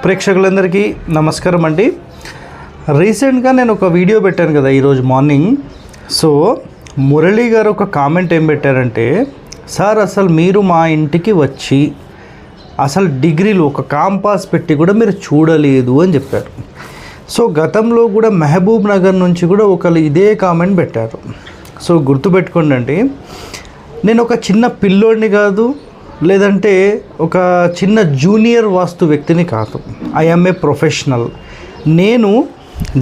ప్రేక్షకులందరికీ నమస్కారం అండి. రీసెంట్గా నేను ఒక వీడియో పెట్టాను కదా ఈరోజు మార్నింగ్. సో మురళి గారు ఒక కామెంట్ ఏం పెట్టారంటే, సార్ అసలు మీరు మా ఇంటికి వచ్చి అసలు డిగ్రీలు ఒక కాంపాస్ పెట్టి కూడా మీరు చూడలేదు అని చెప్పారు. సో గతంలో కూడా మహబూబ్ నగర్ నుంచి కూడా ఒకరు ఇదే కామెంట్ పెట్టారు. సో గుర్తుపెట్టుకోండి అండి, నేను ఒక చిన్న పిల్లోడిని కాదు, లేదంటే ఒక చిన్న జూనియర్ వాస్తు వ్యక్తిని కాదు. I'm a professional. నేను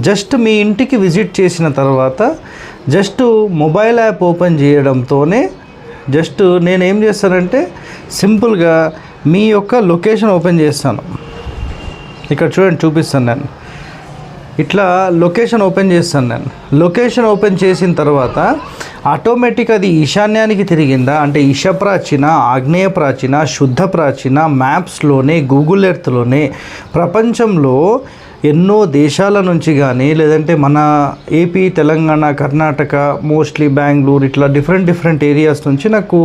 జస్ట్ మీ ఇంటికి విజిట్ చేసిన తర్వాత జస్ట్ మొబైల్ యాప్ ఓపెన్ చేయడంతోనే జస్ట్ నేను ఏం చేస్తానంటే సింపుల్గా మీ యొక్క లొకేషన్ ఓపెన్ చేస్తాను. ఇక్కడ చూడండి, చూపిస్తాను. నేను ఇట్లా లొకేషన్ ఓపెన్ చేస్తాను. నేను లొకేషన్ ఓపెన్ చేసిన తర్వాత ఆటోమేటిక్ అది ఈశాన్యానికి తిరిగిందా అంటే ఈశ ప్రాచీన, ఆగ్నేయ ప్రాచీన, శుద్ధ ప్రాచీన మ్యాప్స్లోనే, గూగుల్ ఎర్త్లోనే ప్రపంచంలో ఎన్నో దేశాల నుంచి కానీ, లేదంటే మన ఏపీ, తెలంగాణ, కర్ణాటక, మోస్ట్లీ బెంగళూరు, ఇట్లా డిఫరెంట్ ఏరియాస్ నుంచి నాకు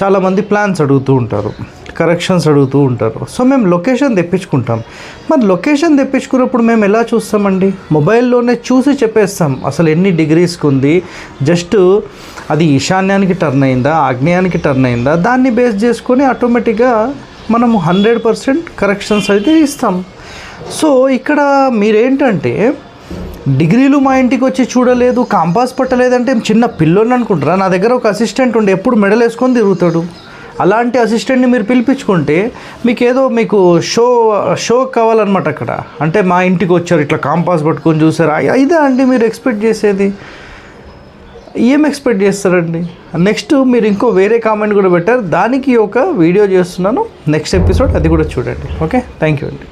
చాలామంది ప్లాన్స్ అడుగుతూ ఉంటారు, కరెక్షన్స్ అడుగుతూ ఉంటారు. సో మేము లొకేషన్ తెప్పించుకుంటాం. మరి లొకేషన్ తెప్పించుకున్నప్పుడు మేము ఎలా చూస్తామండి? మొబైల్లోనే చూసి చెప్పేస్తాం అసలు ఎన్ని డిగ్రీస్కి ఉంది, జస్ట్ అది ఈశాన్యానికి టర్న్ అయిందా, ఆగ్నేయానికి టర్న్ అయిందా, దాన్ని బేస్ చేసుకొని ఆటోమేటిక్గా మనము 100% కరెక్షన్స్ అయితే ఇస్తాం. సో ఇక్కడ మీరేంటంటే డిగ్రీలు మా ఇంటికి వచ్చి చూడలేదు, కాంపాస్ పట్టలేదంటే చిన్న పిల్లోని అనుకుంటారా? నా దగ్గర ఒక అసిస్టెంట్ ఉండే, ఎప్పుడు మెడల్ వేసుకొని తిరుగుతాడు. అలాంటి అసిస్టెంట్ని మీరు పిలిపించుకుంటే మీకు షో కావాలన్నమాట అక్కడ. అంటే మా ఇంటికి వచ్చారు, ఇట్లా కాంపాస్ పట్టుకొని చూసారు, ఇదే అండి మీరు ఎక్స్పెక్ట్ చేసేది? ఏం ఎక్స్పెక్ట్ చేస్తారండి? నెక్స్ట్ మీరు ఇంకో వేరే కామెంట్ కూడా పెట్టారు, దానికి ఒక వీడియో చేస్తున్నాను, నెక్స్ట్ ఎపిసోడ్ అది కూడా చూడండి. ఓకే, థ్యాంక్ యూ అండి.